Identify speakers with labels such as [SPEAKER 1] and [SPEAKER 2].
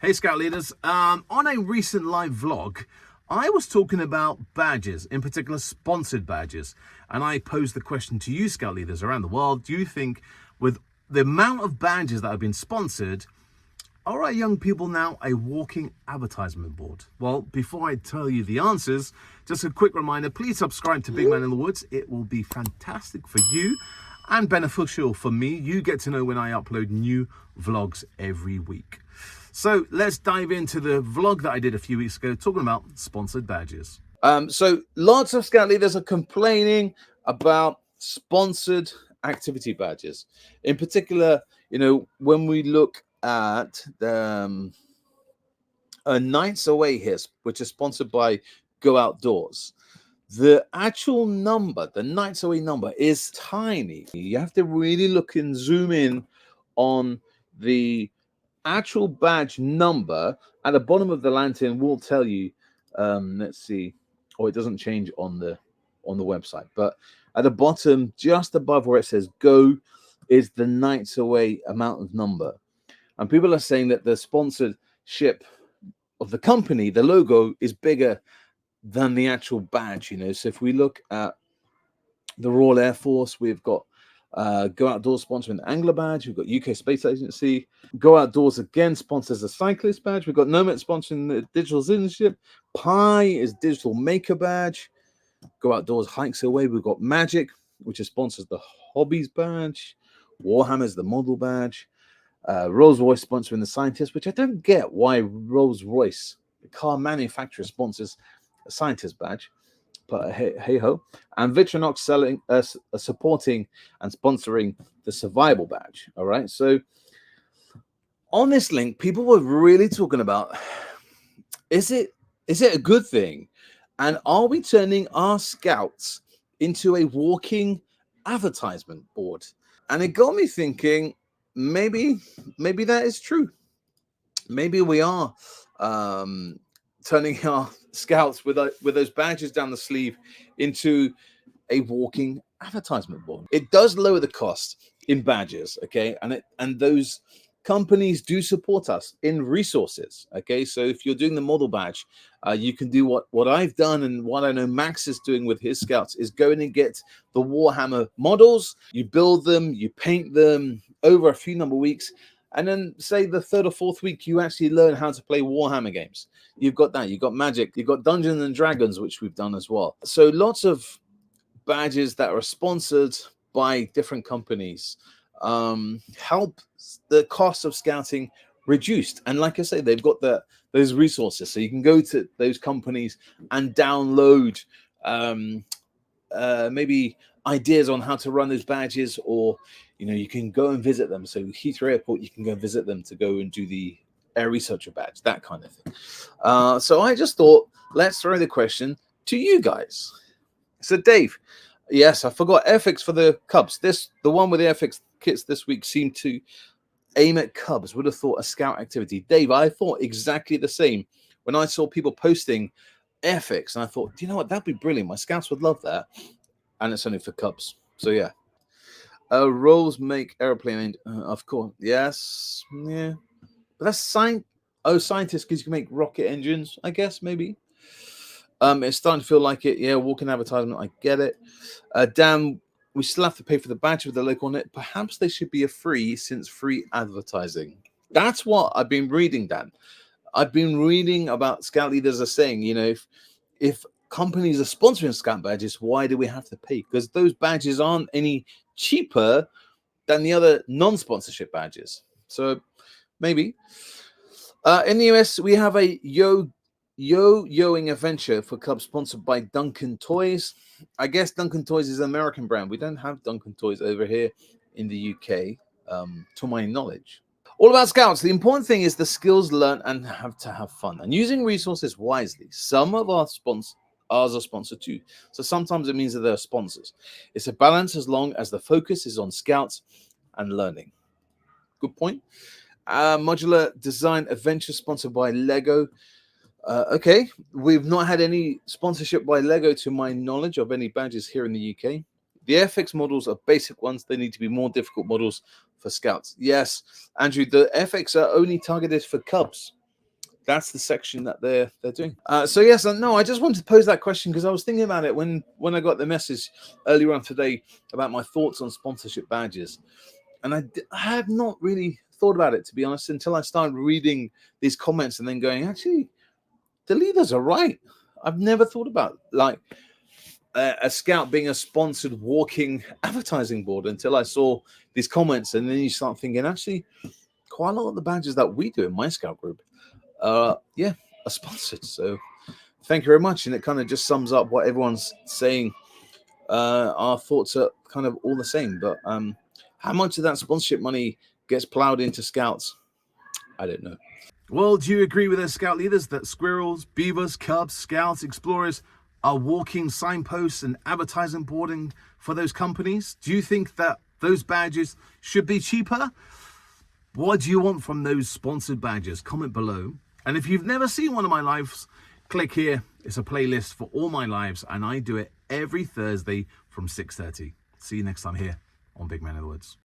[SPEAKER 1] Hey Scout Leaders, on a recent live vlog, I was talking about badges, in particular sponsored badges. And I posed the question to you Scout Leaders around the world, do you think with the amount of badges that have been sponsored, are our young people now a walking advertisement board? Well, before I tell you the answers, just a quick reminder, please subscribe to Big Man in the Woods. It will be fantastic for you and beneficial for me. You get to know when I upload new vlogs every week. So let's dive into the vlog that I did a few weeks ago talking about sponsored badges. So lots of Scout Leaders are complaining about sponsored activity badges. In particular, when we look at the Nights Away here, which is sponsored by Go Outdoors, the actual number, the Nights Away number, is tiny. You have to really look and zoom in on the actual badge number. At the bottom of the lantern will tell you, let's see, it doesn't change on the website, but at the bottom, just above where it says go, is the Nights Away amount of number. And people are saying that the sponsorship of the company, the logo, is bigger than the actual badge. So if we look at the Royal Air Force, we've got Go Outdoors sponsoring the Angler badge. We've got UK Space Agency. Go Outdoors again sponsors the Cyclist badge. We've got Nomad sponsoring the Digital Citizenship. Pi is Digital Maker badge. Go Outdoors hikes away. We've got Magic, which is sponsors the Hobbies badge. Warhammer's the Model badge. Rolls-Royce sponsoring the Scientist, which I don't get why Rolls-Royce, the car manufacturer, sponsors a Scientist badge. But hey ho. And Victronox supporting and sponsoring the Survival badge. All right. So on this link, people were really talking about, is it a good thing? And are we turning our scouts into a walking advertisement board? And it got me thinking, maybe that is true. Maybe we are turning our scouts with those badges down the sleeve into a walking advertisement board. It does lower the cost in badges, okay, and those companies do support us in resources, okay. So if you're doing the model badge, you can do what I've done, and what I know Max is doing with his scouts is going and get the Warhammer models. You build them, you paint them over a few number of weeks, and then say the third or fourth week, you actually learn how to play Warhammer games. You've got that. You've got Magic. You've got Dungeons and Dragons, which we've done as well. So lots of badges that are sponsored by different companies help the cost of scouting reduced. And like I say, they've got those resources. So you can go to those companies and download maybe ideas on how to run those badges, or you can go and visit them. So Heathrow Airport, you can go visit them to go and do the air researcher badge, that kind of thing. So I just thought, let's throw the question to you guys. So Dave, yes, I forgot Airfix for the Cubs. The one with the Airfix kits this week seemed to aim at Cubs. Would have thought a scout activity. Dave, I thought exactly the same when I saw people posting Airfix, and I thought, do you know what, that'd be brilliant. My scouts would love that. And it's only for Cubs. So yeah. Rolls make airplane, of course. Yes. Yeah. But that's scientists, because you can make rocket engines, I guess, maybe. It's starting to feel like it. Yeah, walking advertisement, I get it. Dan, we still have to pay for the badge with the logo on it. Perhaps they should be a free, since free advertising. That's what I've been reading, Dan. I've been reading about Scout Leaders are saying, if companies are sponsoring Scout badges, why do we have to pay? Because those badges aren't any cheaper than the other non-sponsorship badges. So maybe. In the US, we have a yo-yoing adventure for Cubs sponsored by Duncan Toys. I guess Duncan Toys is an American brand. We don't have Duncan Toys over here in the UK, to my knowledge. All about scouts. The important thing is the skills learned and have to have fun and using resources wisely. Some of ours are sponsored too. So sometimes it means that they're sponsors. It's a balance as long as the focus is on scouts and learning. Good point. Modular design adventure sponsored by Lego. Okay, we've not had any sponsorship by Lego to my knowledge of any badges here in the UK. The Airfix models are basic ones. They need to be more difficult models for scouts. Yes, Andrew, the Airfix are only targeted for Cubs. that's the section that they're doing. So yes, no, I just wanted to pose that question because I was thinking about it when I got the message earlier on today about my thoughts on sponsorship badges, and I have not really thought about it, to be honest, until I started reading these comments and then going, actually, the leaders are right. I've never thought about like a scout being a sponsored walking advertising board until I saw these comments, and then you start thinking, actually, quite a lot of the badges that we do in my scout group, are sponsored. So thank you very much, and it kind of just sums up what everyone's saying. Our thoughts are kind of all the same, but how much of that sponsorship money gets plowed into scouts, I don't know. Well, do you agree with us, scout leaders, that squirrels, beavers, cubs, scouts, explorers are walking signposts and advertising boarding for those companies? Do you think that those badges should be cheaper? What do you want from those sponsored badges? Comment below. And if you've never seen one of my lives, click here. It's a playlist for all my lives, and I do it every Thursday from 6:30. See you next time here on Big Man in the Woods.